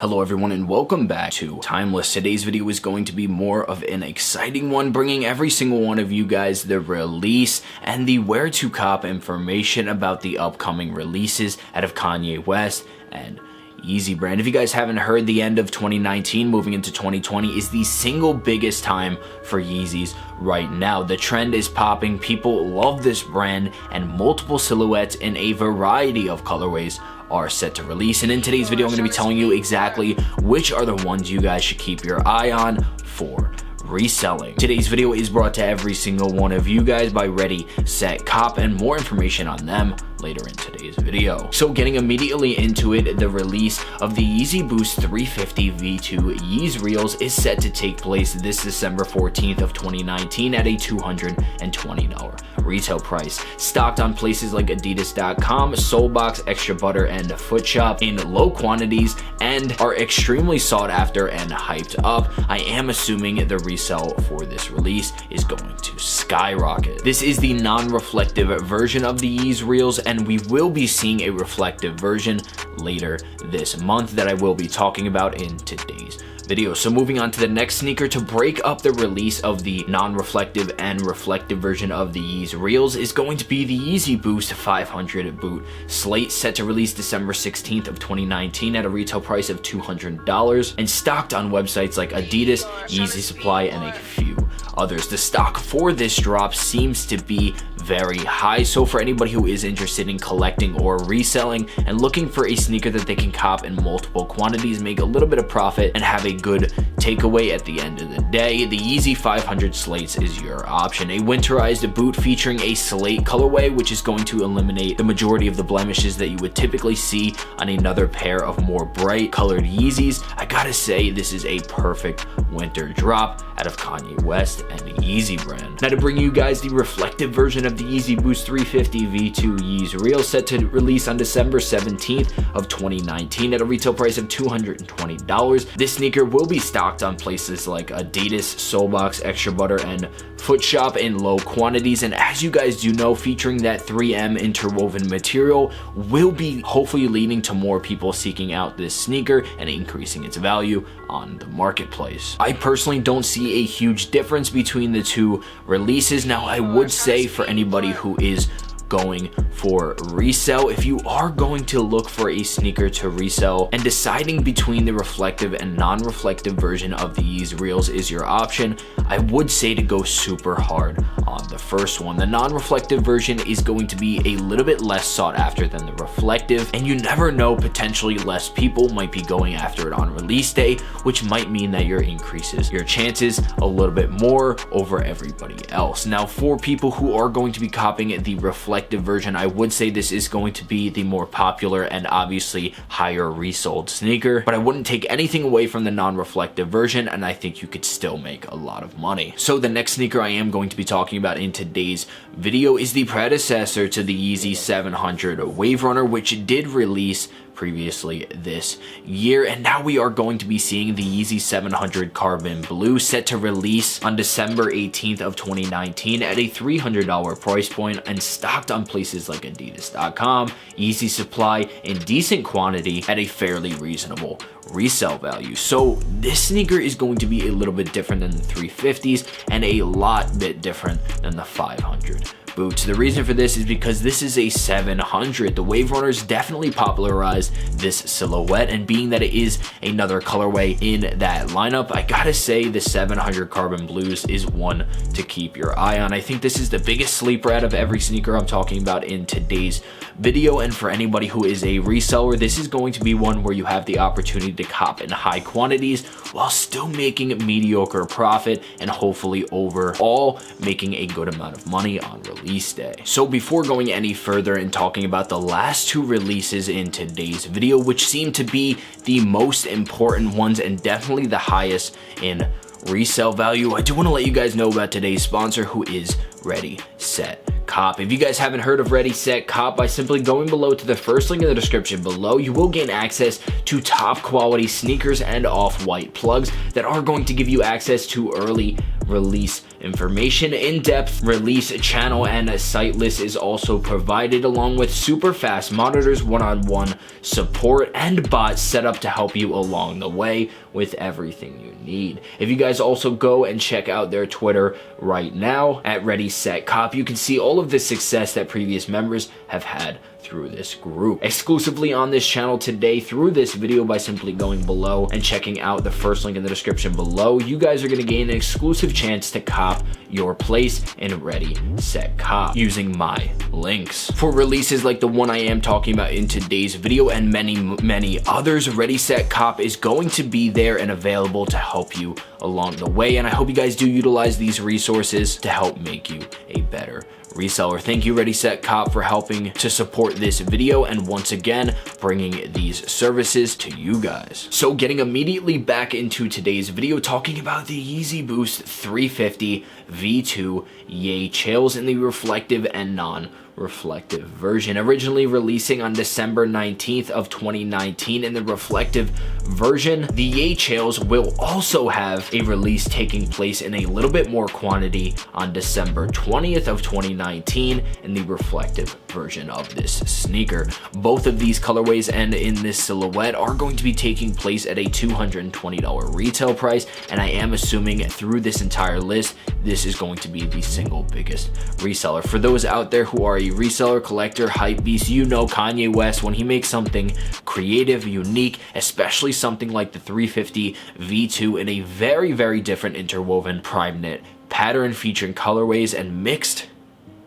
Hello everyone and welcome back to Timeless. Today's video is going to be more of an exciting one, bringing every single one of you guys the release and the where to cop information about the upcoming releases out of Kanye West and Yeezy brand. If you guys haven't heard, the end of 2019 moving into 2020 is the single biggest time for Yeezys right now. The trend is popping, people love this brand, and multiple silhouettes in a variety of colorways are set to release. And in today's video I'm going to be telling you exactly which are the ones you guys should keep your eye on for reselling. Today's video is brought to every single one of you guys by Ready.Set.Cop, and more information on them later in today's video. So getting immediately into it, the release of the Yeezy Boost 350 V2 Yeezy Reels is set to take place this December 14th of 2019 at a $220 retail price. Stocked on places like Ready.Set.Com, Soulbox, Extra Butter, and Foot Shop in low quantities and are extremely sought after and hyped up. I am assuming the resale for this release is going to skyrocket. This is the non-reflective version of the Yeezy Reels, and we will be seeing a reflective version later this month that I will be talking about in today's video. So moving on to the next sneaker to break up the release of the non-reflective and reflective version of the Yeezy Reels is going to be the Yeezy Boost 500 boot slate, set to release December 16th of 2019 at a retail price of $200 and stocked on websites like Adidas, Yeezy Supply, and a few others. The stock for this drop seems to be very high, so for anybody who is interested in collecting or reselling and looking for a sneaker that they can cop in multiple quantities, make a little bit of profit, and have a good takeaway at the end of the day, the Yeezy 500 Slates is your option. A winterized boot featuring a slate colorway, which is going to eliminate the majority of the blemishes that you would typically see on another pair of more bright colored Yeezys. I gotta say, this is a perfect winter drop out of Kanye West and the Yeezy brand. Now to bring you guys the reflective version of the Yeezy Boost 350 V2 Yeezy Reel, set to release on December 17th of 2019 at a retail price of $220. This sneaker will be stocked on places like Adidas, Soulbox, Extra Butter, and Foot Shop in low quantities, and as you guys do know, featuring that 3M interwoven material will be hopefully leading to more people seeking out this sneaker and increasing its value on the marketplace. I personally don't see a huge difference between the two releases. Now I would say for anybody who is going for resale, if you are going to look for a sneaker to resell and deciding between the reflective and non-reflective version of the Yeezy Reels is your option, I would say to go super hard on the first one. The non-reflective version is going to be a little bit less sought after than the reflective, and you never know, potentially less people might be going after it on release day, which might mean that increases your chances a little bit more over everybody else. Now for people who are going to be copying the reflective version, I would say this is going to be the more popular and obviously higher resold sneaker, but I wouldn't take anything away from the non-reflective version, and I think you could still make a lot of money. So the next sneaker I am going to be talking about in today's video is the predecessor to the Yeezy 700 Wave Runner, which did release previously this year, and now we are going to be seeing the Yeezy 700 Carbon Blue, set to release on December 18th of 2019 at a $300 price point and stocked on places like Adidas.com, Yeezy Supply in decent quantity at a fairly reasonable resale value. So this sneaker is going to be a little bit different than the 350s and a lot bit different than the 500 boots. The reason for this is because this is a 700. The Wave Runners definitely popularized this silhouette, and being that it is another colorway in that lineup, I gotta say the 700 Carbon Blues is one to keep your eye on. I think this is the biggest sleeper out of every sneaker I'm talking about in today's video, and for anybody who is a reseller, this is going to be one where you have the opportunity to cop in high quantities while still making mediocre profit and hopefully overall making a good amount of money on release day. So before going any further and talking about the last two releases in today's video, which seem to be the most important ones and definitely the highest in resale value, I do want to let you guys know about today's sponsor, who is Ready.Set.Cop. If you guys haven't heard of Ready.Set.Cop, by simply going below to the first link in the description below, you will gain access to top quality sneakers and off-white plugs that are going to give you access to early release information. In-depth release channel and site list is also provided, along with super fast monitors, one-on-one support, and bots set up to help you along the way with everything you need. If you guys also go and check out their Twitter right now at Ready.Set.Cop, you can see all of the success that previous members have had through this group. Exclusively on this channel today through this video, by simply going below and checking out the first link in the description below, you guys are going to gain an exclusive chance to cop your place in Ready.Set.Cop using my links. For releases like the one I am talking about in today's video and many others, Ready.Set.Cop is going to be there and available to help you along the way, and I hope you guys do utilize these resources to help make you a better reseller. Thank you, Ready.Set.Cop, for helping to support this video and once again bringing these services to you guys. So getting immediately back into today's video, talking about the Yeezy Boost 350 V2 Yay Chills in the reflective and non-reflective version. Originally releasing on December 19th of 2019 in the reflective version, the Yay Chills will also have a release taking place in a little bit more quantity on December 20th of 2019 in the reflective version of this sneaker. Both of these colorways and in this silhouette are going to be taking place at a $220 retail price, and I am assuming through this entire list this is going to be the single biggest reseller. For those out there who are a reseller, collector, hype beast, you know Kanye West, when he makes something creative, unique, especially something like the 350 V2 in a very different interwoven prime knit pattern featuring colorways and mixed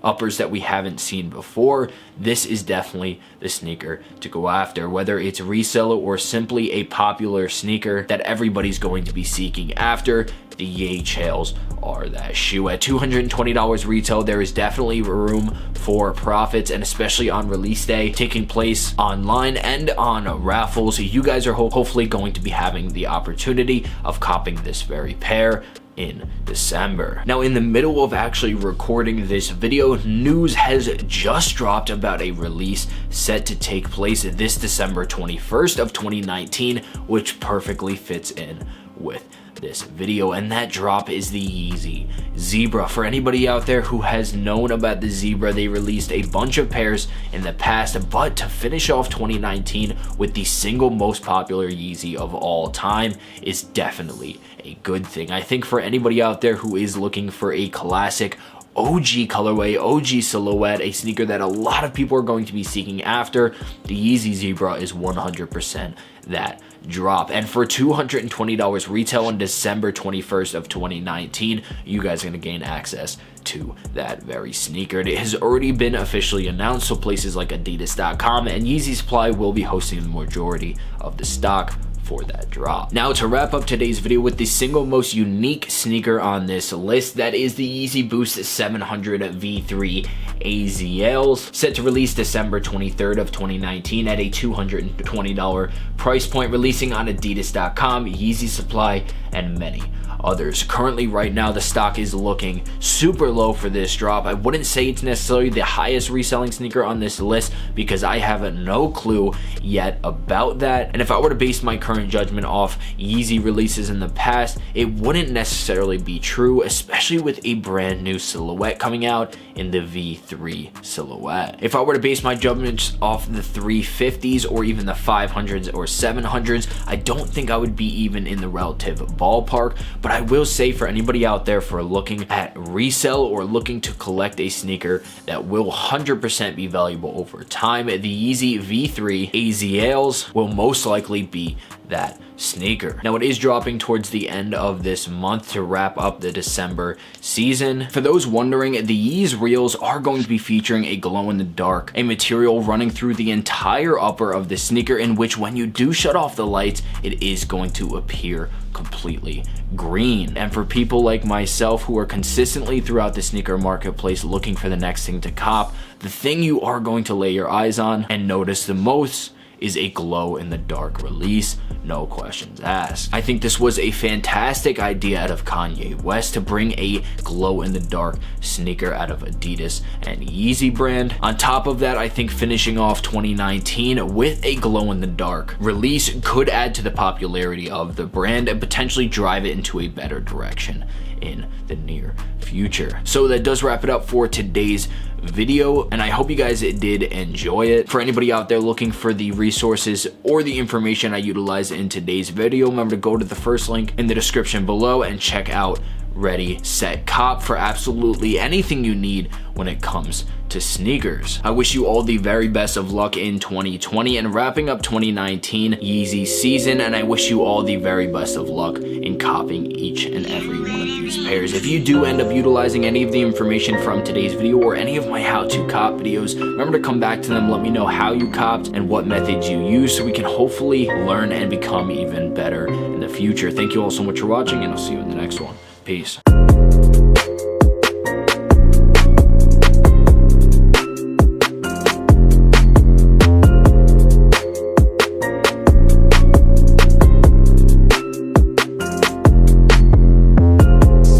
uppers that we haven't seen before, this is definitely the sneaker to go after. Whether it's reseller or simply a popular sneaker that everybody's going to be seeking after, the Yay Chills are that shoe. At $220 retail, there is definitely room for profits, and especially on release day, taking place online and on raffles, you guys are hopefully going to be having the opportunity of copping this very pair in December. Now, in the middle of actually recording this video, news has just dropped about a release set to take place this December 21st of 2019, which perfectly fits in with this video, and that drop is the Yeezy Zebra. For anybody out there who has known about the Zebra, they released a bunch of pairs in the past, but to finish off 2019 with the single most popular Yeezy of all time is definitely a good thing. I think for anybody out there who is looking for a classic OG colorway, OG silhouette, a sneaker that a lot of people are going to be seeking after, the Yeezy Zebra is 100% that drop. And for $220 retail on December 21st of 2019, you guys are going to gain access to that very sneaker. It has already been officially announced, so places like Adidas.com and Yeezy Supply will be hosting the majority of the stock for that drop. Now, to wrap up today's video with the single most unique sneaker on this list, that is the Yeezy Boost 700 V3 AZLs, set to release December 23rd of 2019 at a $220 price point, releasing on Adidas.com, Yeezy Supply, and many others. Currently, right now, the stock is looking super low for this drop. I wouldn't say it's necessarily the highest reselling sneaker on this list because I have no clue yet about that. And if I were to base my current judgment off Yeezy releases in the past, it wouldn't necessarily be true, especially with a brand new silhouette coming out in the V3 silhouette. If I were to base my judgments off the 350s or even the 500s or 700s, I don't think I would be even in the relative ballpark. But I will say, for anybody out there for looking at resell or looking to collect a sneaker that will 100% be valuable over time, the Yeezy V3 AZLs will most likely be that sneaker. Now, it is dropping towards the end of this month to wrap up the December season. For those wondering, the Yeezy Reels are going to be featuring a glow-in-the-dark, a material running through the entire upper of the sneaker, in which when you do shut off the lights, it is going to appear completely green. And for people like myself who are consistently throughout the sneaker marketplace looking for the next thing to cop, the thing you are going to lay your eyes on and notice the most is a glow-in-the-dark release. No questions asked. I think this was a fantastic idea out of Kanye West to bring a glow-in-the-dark sneaker out of Adidas and Yeezy brand. On top of that, I think finishing off 2019 with a glow-in-the-dark release could add to the popularity of the brand and potentially drive it into a better direction in the near future. So that does wrap it up for today's video, and I hope you guys did enjoy it. For anybody out there looking for the resources or the information I utilized in today's video, remember to go to the first link in the description below and check out Ready.Set.Cop for absolutely anything you need when it comes to sneakers. I wish you all the very best of luck in 2020 and wrapping up 2019 Yeezy season, and I wish you all the very best of luck in copying each and every one of these pairs. If you do end up utilizing any of the information from today's video or any of my how-to cop videos, remember to come back to them, let me know how you copped and what methods you use so we can hopefully learn and become even better in the future. Thank you all so much for watching, and I'll see you in the next one. Peace.